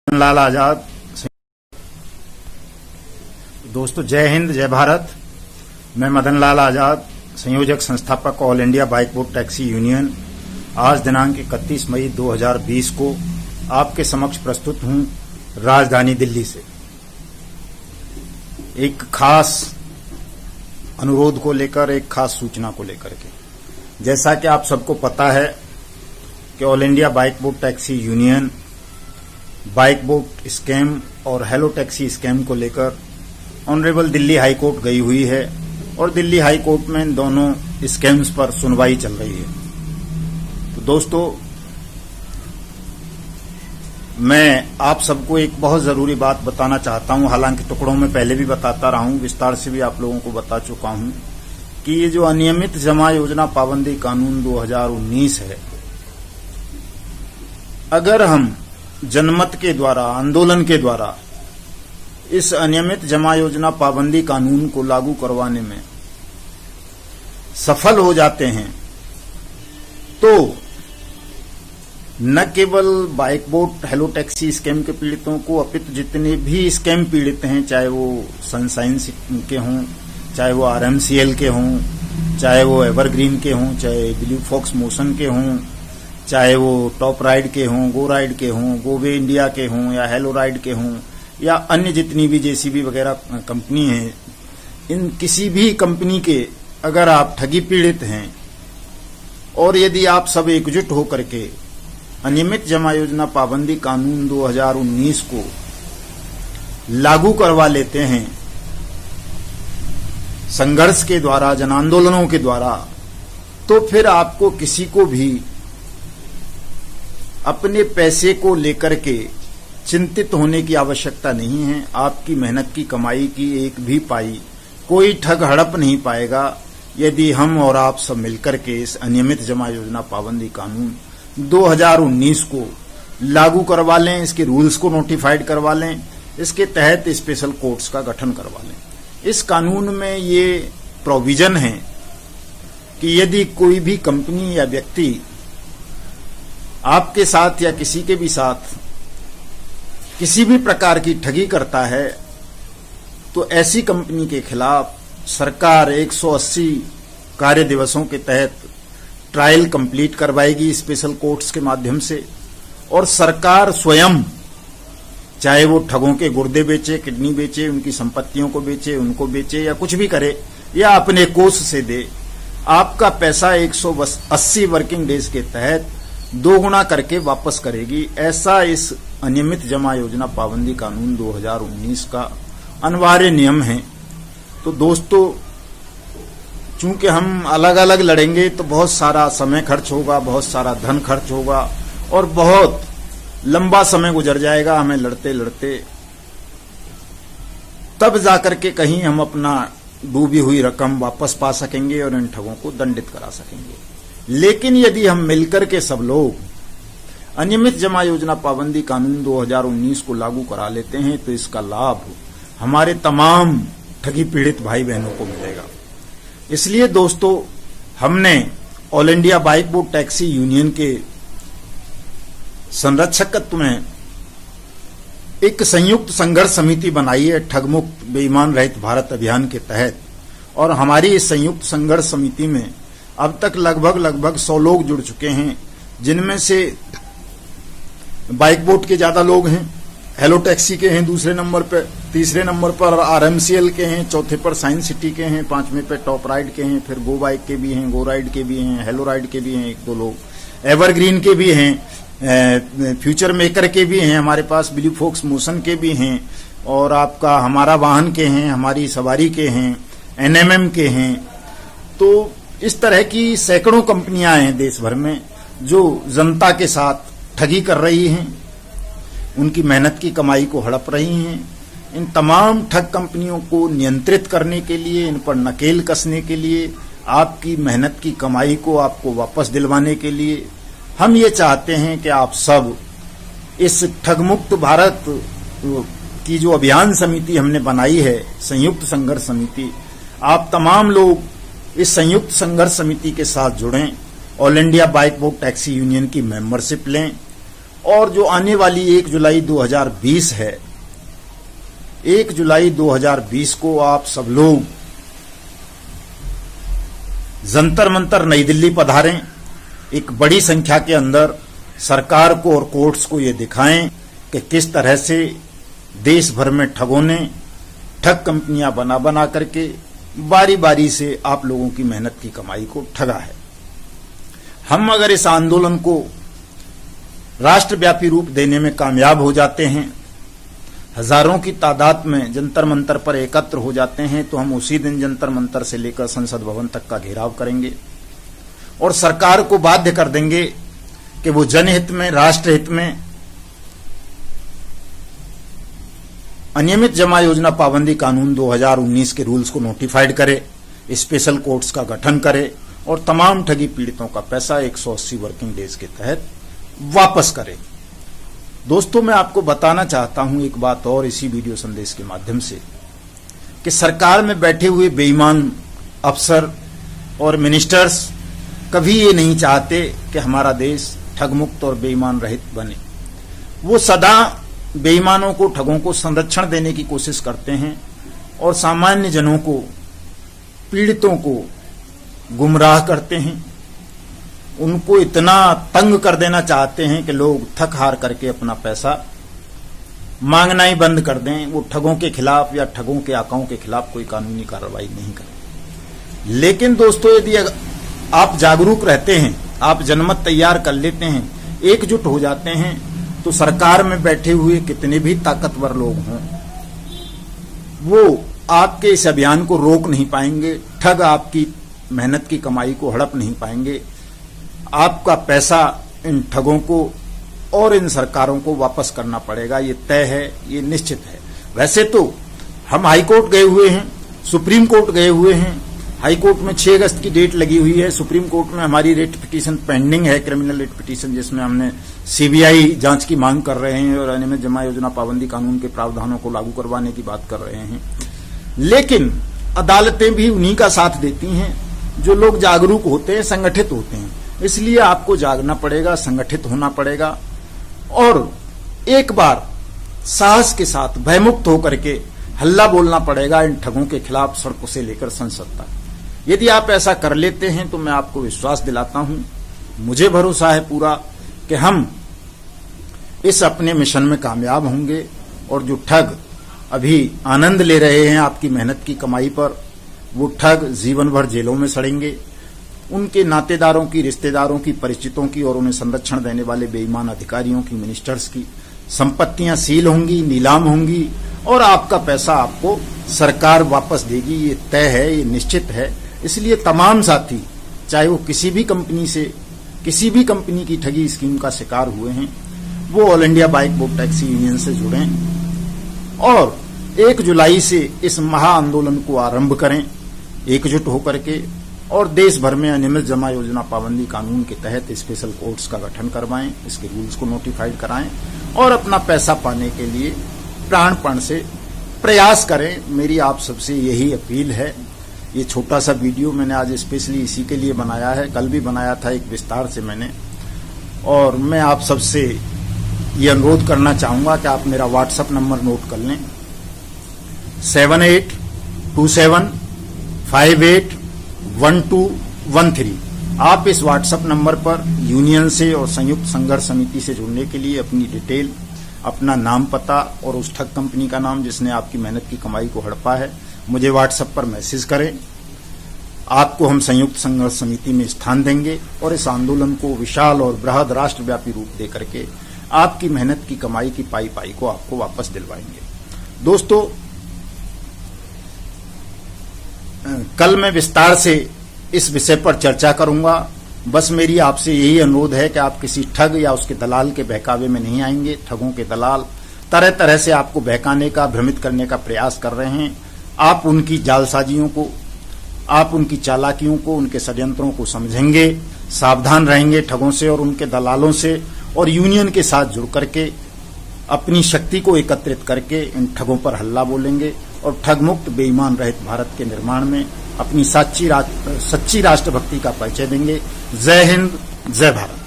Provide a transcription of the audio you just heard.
लाल आजाद। दोस्तों जय हिंद जय भारत। मैं मदन लाल आजाद, संयोजक संस्थापक all India bike boat taxi union. आज दिनांक 31 मई 2020 को आपके समक्ष प्रस्तुत हूं राजधानी दिल्ली से एक खास अनुरोध को लेकर, एक खास सूचना को लेकर के। जैसा कि आप सबको पता है कि all India bike boat taxi union bike boat scam और हेलो टैक्सी स्कैम को लेकर ऑनरेबल दिल्ली हाई कोर्ट गई हुई है और दिल्ली हाई कोर्ट में इन दोनों स्कैम्स पर सुनवाई चल रही है। तो दोस्तों, मैं आप सबको एक बहुत जरूरी बात बताना चाहता हूं। हालांकि टुकड़ों में पहले भी बताता रहा हूं, विस्तार से भी आप लोगों को बता चुका हूं कि ये जो अनियमित जमा योजना पाबंदी कानून 2019 है, अगर हम जनमत के द्वारा, आंदोलन के द्वारा इस अनियमित जमा योजना पाबंदी कानून को लागू करवाने में सफल हो जाते हैं तो न केवल bike boat hello taxi scam के पीड़ितों को, अपितु जितने भी स्कैम पीड़ित हैं, चाहे वो सनशाइन के हों, चाहे वो आरएमसीएल के हों, चाहे वो एवरग्रीन के हों, चाहे ब्लू फॉक्स मोशन के हों, चाहे वो टॉप राइड के हों, गो राइड के हों, गोवे इंडिया के हों, या हेलो राइड के हों, या अन्य जितनी भी जेसीबी वगैरह कंपनी है, इन किसी भी कंपनी के अगर आप ठगी पीड़ित हैं और यदि आप सब एकजुट होकर के अनियमित जमा योजना पाबंदी कानून 2019 को लागू करवा लेते हैं संघर्ष के द्वारा, जन आंदोलनों के द्वारा, तो फिर आपको किसी को भी अपने पैसे को लेकर के चिंतित होने की आवश्यकता नहीं है। आपकी मेहनत की कमाई की एक भी पाई कोई ठग हड़प नहीं पाएगा यदि हम और आप सब मिलकर के इस अनियमित जमा योजना पाबंदी कानून 2019 को लागू करवा लें, इसके रूल्स को नोटिफाइड करवा लें, इसके तहत स्पेशल कोर्ट्स का गठन करवा लें। इस कानून में ये प्रोविजन है कि यदि कोई भी कंपनी या व्यक्ति आपके साथ या किसी के भी साथ किसी भी प्रकार की ठगी करता है तो ऐसी कंपनी के खिलाफ सरकार 180 कार्य दिवसों के तहत ट्रायल कंप्लीट करवाएगी स्पेशल कोर्ट्स के माध्यम से, और सरकार स्वयं, चाहे वो ठगों के गुर्दे बेचे, किडनी बेचे, उनकी संपत्तियों को बेचे, उनको बेचे या कुछ भी करे या अपने कोष से दे, आपका पैसा 180 वर्किंग डेज के तहत 2 गुना करके वापस करेगी। ऐसा इस अनियमित जमा योजना पाबंदी कानून 2019 का अनिवार्य नियम है। तो दोस्तों, चूंकि हम अलग अलग लड़ेंगे तो बहुत सारा समय खर्च होगा, बहुत सारा धन खर्च होगा और बहुत लंबा समय गुजर जाएगा हमें लड़ते लड़ते। तब जाकर के कहीं हम अपना डूबी हुई रकम वापस पा सकेंगे और इन ठगों को दंडित करा सकेंगे। लेकिन यदि हम मिलकर के सब लोग अनियमित जमा योजना पाबंदी कानून 2019 को लागू करा लेते हैं तो इसका लाभ हमारे तमाम ठगी पीड़ित भाई बहनों को मिलेगा। इसलिए दोस्तों, हमने all India bike boat taxi union के संरक्षकत्व में एक संयुक्त संघर्ष समिति बनाई है ठगमुक्त बेईमान रहित भारत अभियान के तहत। और हमारी इस संयुक्त संघर्ष समिति में अब तक लगभग 100 लोग जुड़ चुके हैं, जिनमें से बाइक बोट के ज्यादा लोग हैं, हेलो टैक्सी के हैं दूसरे नंबर पे, तीसरे नंबर पर आरएमसीएल के हैं, चौथे पर साइंस सिटी के हैं, पांचवें पे टॉप राइड के हैं, फिर गो बाइक के भी हैं, गो राइड के भी हैं, हेलो राइड के भी हैं, 1-2 लोग, एवरग्रीन के भी हैं, फ्यूचर मेकर के भी हैं, हमारे पास ब्लू फॉक्स मोशन के भी हैं, और आपका हमारा वाहन के हैं, हमारी सवारी के हैं, एनएमएम के हैं। तो इस तरह की सैकड़ों कंपनियां हैं देश भर में जो जनता के साथ ठगी कर रही हैं, उनकी मेहनत की कमाई को हड़प रही हैं। इन तमाम ठग कंपनियों को नियंत्रित करने के लिए, इन पर नकेल कसने के लिए, आपकी मेहनत की कमाई को आपको वापस दिलवाने के लिए हम ये चाहते हैं कि आप सब इस ठगमुक्त भारत की जो अभियान समिति हमने बनाई है, संयुक्त संघर्ष समिति, आप तमाम लोग इस संयुक्त संघर्ष समिति के साथ जुड़ें, all India bike boat taxi union की मेंबरशिप लें और जो आने वाली 1 जुलाई 2020 है, 1 जुलाई 2020 को आप सब लोग जंतर मंतर नई दिल्ली पधारें। एक बड़ी संख्या के अंदर सरकार को और कोर्ट्स को ये दिखाएं कि किस तरह से देश भर में ठगों ने ठग कंपनियां बना बना करके बारी बारी से आप लोगों की मेहनत की कमाई को ठगा है। हम अगर इस आंदोलन को राष्ट्रव्यापी रूप देने में कामयाब हो जाते हैं, हजारों की तादाद में जंतर मंतर पर एकत्र हो जाते हैं, तो हम उसी दिन जंतर मंतर से लेकर संसद भवन तक का घेराव करेंगे और सरकार को बाध्य कर देंगे कि वो जनहित में, राष्ट्रहित में अनियमित जमा योजना पाबंदी कानून 2019 के रूल्स को नोटिफाइड करे, स्पेशल कोर्ट्स का गठन करे और तमाम ठगी पीड़ितों का पैसा 180 वर्किंग डेज के तहत वापस करे। दोस्तों, मैं आपको बताना चाहता हूं एक बात और इसी वीडियो संदेश के माध्यम से कि सरकार में बैठे हुए बेईमान अफसर और मिनिस्टर्स कभी ये नहीं चाहते कि हमारा देश ठगमुक्त और बेईमान रहित बने। वो सदा बेईमानों को, ठगों को संरक्षण देने की कोशिश करते हैं और सामान्य जनों को, पीड़ितों को गुमराह करते हैं। उनको इतना तंग कर देना चाहते हैं कि लोग थक हार करके अपना पैसा मांगना ही बंद कर दें। वो ठगों के खिलाफ या ठगों के आकाओं के खिलाफ कोई कानूनी कार्रवाई नहीं करें। लेकिन दोस्तों, यदि आप जागरूक रहते हैं, आप जनमत तैयार कर लेते हैं, एकजुट हो जाते हैं, तो सरकार में बैठे हुए कितने भी ताकतवर लोग हों, वो आपके इस अभियान को रोक नहीं पाएंगे। ठग आपकी मेहनत की कमाई को हड़प नहीं पाएंगे। आपका पैसा इन ठगों को और इन सरकारों को वापस करना पड़ेगा। ये तय है, ये निश्चित है। वैसे तो हम हाई कोर्ट गए हुए हैं, सुप्रीम कोर्ट गए हुए हैं। हाई कोर्ट में 6 अगस्त की डेट लगी हुई है। सुप्रीम कोर्ट में हमारी रेट पिटीशन पेंडिंग है, क्रिमिनल रेट पिटीशन, जिसमें हमने सीबीआई जांच की मांग कर रहे हैं और अनियमित जमा योजना पाबंदी कानून के प्रावधानों को लागू करवाने की बात कर रहे हैं। लेकिन अदालतें भी उन्हीं का साथ देती हैं जो लोग जागरूक होते हैं, संगठित होते हैं। इसलिए आपको जागना पड़ेगा, संगठित होना पड़ेगा और एक बार साहस के साथ भयमुक्त होकर के हल्ला बोलना पड़ेगा इन ठगों के खिलाफ, सड़कों से लेकर संसद तक। यदि आप ऐसा कर लेते हैं तो मैं आपको विश्वास दिलाता हूं, मुझे भरोसा है पूरा कि हम इस अपने मिशन में कामयाब होंगे और जो ठग अभी आनंद ले रहे हैं आपकी मेहनत की कमाई पर, वो ठग जीवन भर जेलों में सड़ेंगे। उनके नातेदारों की, रिश्तेदारों की, परिचितों की और उन्हें संरक्षण देने वाले बेईमान अधिकारियों की, मिनिस्टर्स की संपत्तियां सील होंगी, नीलाम होंगी और आपका पैसा आपको सरकार वापस देगी। ये तय है, ये निश्चित है। इसलिए तमाम साथी, चाहे वो किसी भी कंपनी की ठगी स्कीम का शिकार हुए हैं, वो all India bike boat taxi union से जुड़ें और 1 जुलाई से इस महा आंदोलन को आरंभ करें एकजुट होकर के और देश भर में अनियमित जमा योजना पाबंदी कानून के तहत स्पेशल कोर्ट्स का गठन करवाएं, इसके रूल्स को नोटिफाइड कराएं और अपना पैसा पाने के लिए प्राणपण से प्रयास करें। मेरी आप सबसे यही अपील है। ये छोटा सा वीडियो मैंने आज स्पेशली इसी के लिए बनाया है, कल भी बनाया था एक विस्तार से मैंने, और मैं आप सबसे ये अनुरोध करना चाहूंगा कि आप मेरा व्हाट्सएप नंबर नोट कर लें, 7827581213। आप इस व्हाट्सएप नंबर पर यूनियन से और संयुक्त संघर्ष समिति से जुड़ने के लिए अपनी डिटेल, अपना नाम, पता और उस ठग कंपनी का नाम जिसने आपकी मेहनत की कमाई को हड़पा है, मुझे व्हाट्सएप पर मैसेज करें। आपको हम संयुक्त संघर्ष समिति में स्थान देंगे और इस आंदोलन को विशाल और बृहद राष्ट्रव्यापी रूप दे करके आपकी मेहनत की कमाई की पाई पाई को आपको वापस दिलवाएंगे। दोस्तों, कल मैं विस्तार से इस विषय पर चर्चा करूंगा। बस मेरी आपसे यही अनुरोध है कि आप किसी ठग या उसके दलाल के बहकावे में नहीं आएंगे। ठगों के दलाल तरह तरह से आपको बहकाने का, भ्रमित करने का प्रयास कर रहे हैं। आप उनकी जालसाजियों को, आप उनकी चालाकियों को, उनके षड्यंत्रों को समझेंगे, सावधान रहेंगे ठगों से और उनके दलालों से, और यूनियन के साथ जुड़ करके अपनी शक्ति को एकत्रित करके इन ठगों पर हल्ला बोलेंगे और ठगमुक्त बेईमान रहित भारत के निर्माण में अपनी सच्ची राष्ट्रभक्ति का परिचय देंगे। जय हिंद, जय भारत।